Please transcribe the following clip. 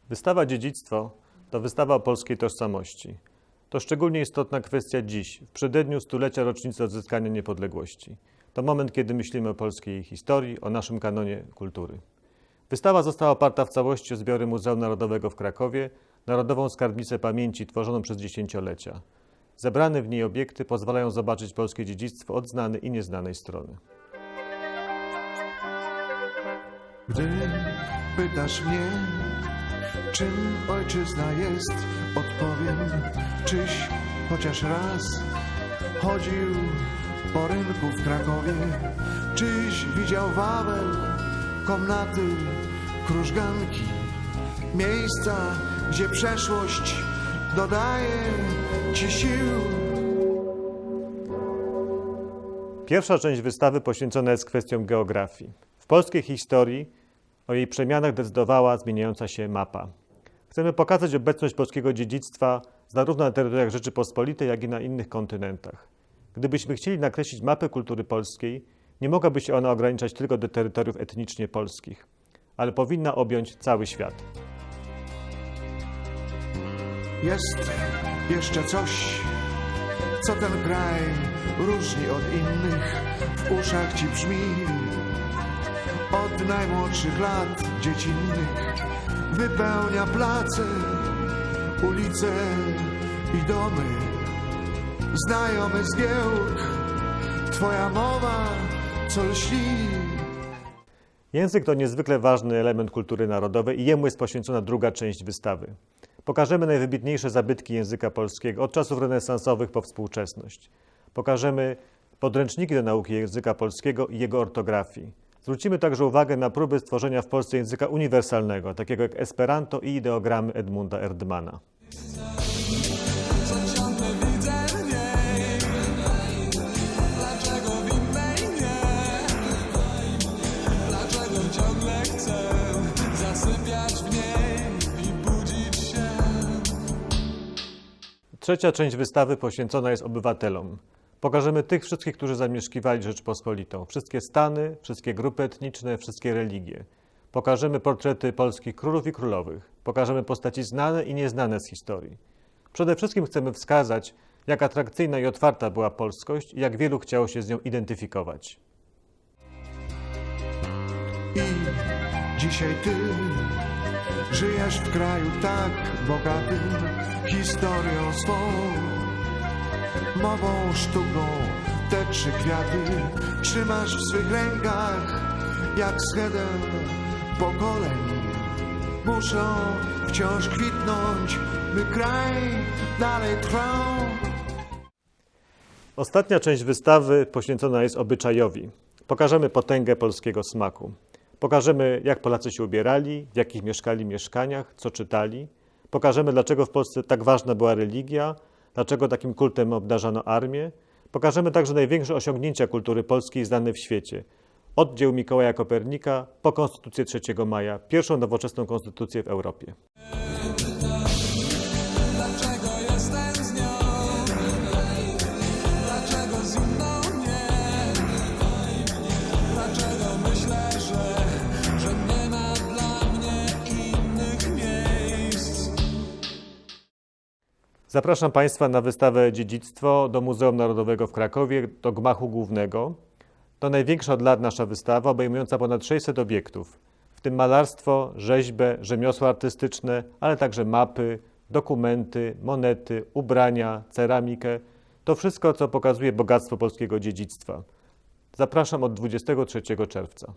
Wystawa Dziedzictwo to wystawa o polskiej tożsamości. To szczególnie istotna kwestia dziś, w przededniu stulecia rocznicy odzyskania niepodległości. To moment, kiedy myślimy o polskiej historii, o naszym kanonie kultury. Wystawa została oparta w całości o zbiory Muzeum Narodowego w Krakowie, Narodową Skarbnicę Pamięci tworzoną przez dziesięciolecia. Zebrane w niej obiekty pozwalają zobaczyć polskie dziedzictwo od znanej i nieznanej strony. Gdy pytasz mnie, czym ojczyzna jest, odpowiem, czyś chociaż raz chodził po rynku w Krakowie, czyś widział Wawel, komnaty, krużganki, miejsca, gdzie przeszłość dodaje ci sił. Pierwsza część wystawy poświęcona jest kwestiom geografii. W polskiej historii o jej przemianach decydowała zmieniająca się mapa. Chcemy pokazać obecność polskiego dziedzictwa zarówno na terytoriach Rzeczypospolitej, jak i na innych kontynentach. Gdybyśmy chcieli nakreślić mapę kultury polskiej, nie mogłaby się ona ograniczać tylko do terytoriów etnicznie polskich, ale powinna objąć cały świat. Jest jeszcze coś, co ten kraj różni od innych, w uszach ci brzmi. Od najmłodszych lat dziecinnych wypełnia place, ulice i domy. Znajomy zgiełk, twoja mowa, co lśni. Język to niezwykle ważny element kultury narodowej i jemu jest poświęcona druga część wystawy. Pokażemy najwybitniejsze zabytki języka polskiego od czasów renesansowych po współczesność. Pokażemy podręczniki do nauki języka polskiego i jego ortografii. Zwrócimy także uwagę na próby stworzenia w Polsce języka uniwersalnego, takiego jak Esperanto i ideogramy Edmunda Erdmana. Trzecia część wystawy poświęcona jest obywatelom. Pokażemy tych wszystkich, którzy zamieszkiwali Rzeczpospolitą. Wszystkie stany, wszystkie grupy etniczne, wszystkie religie. Pokażemy portrety polskich królów i królowych. Pokażemy postaci znane i nieznane z historii. Przede wszystkim chcemy wskazać, jak atrakcyjna i otwarta była polskość i jak wielu chciało się z nią identyfikować. I dzisiaj ty żyjesz w kraju tak bogatym historią swą, mową, sztuką, te trzy kwiaty trzymasz w swych rękach jak schedę pokoleń. Muszą wciąż kwitnąć, by kraj dalej trwał. Ostatnia część wystawy poświęcona jest obyczajowi. Pokażemy potęgę polskiego smaku. Pokażemy, jak Polacy się ubierali, w jakich mieszkali mieszkaniach, co czytali. Pokażemy, dlaczego w Polsce tak ważna była religia, dlaczego takim kultem obdarzano armię. Pokażemy także największe osiągnięcia kultury polskiej znane w świecie. Od dzieł Mikołaja Kopernika po Konstytucję 3 maja, pierwszą nowoczesną konstytucję w Europie. Zapraszam Państwa na wystawę Dziedzictwo do Muzeum Narodowego w Krakowie, do gmachu głównego. To największa od lat nasza wystawa, obejmująca ponad 600 obiektów, w tym malarstwo, rzeźbę, rzemiosła artystyczne, ale także mapy, dokumenty, monety, ubrania, ceramikę. To wszystko, co pokazuje bogactwo polskiego dziedzictwa. Zapraszam od 23 czerwca.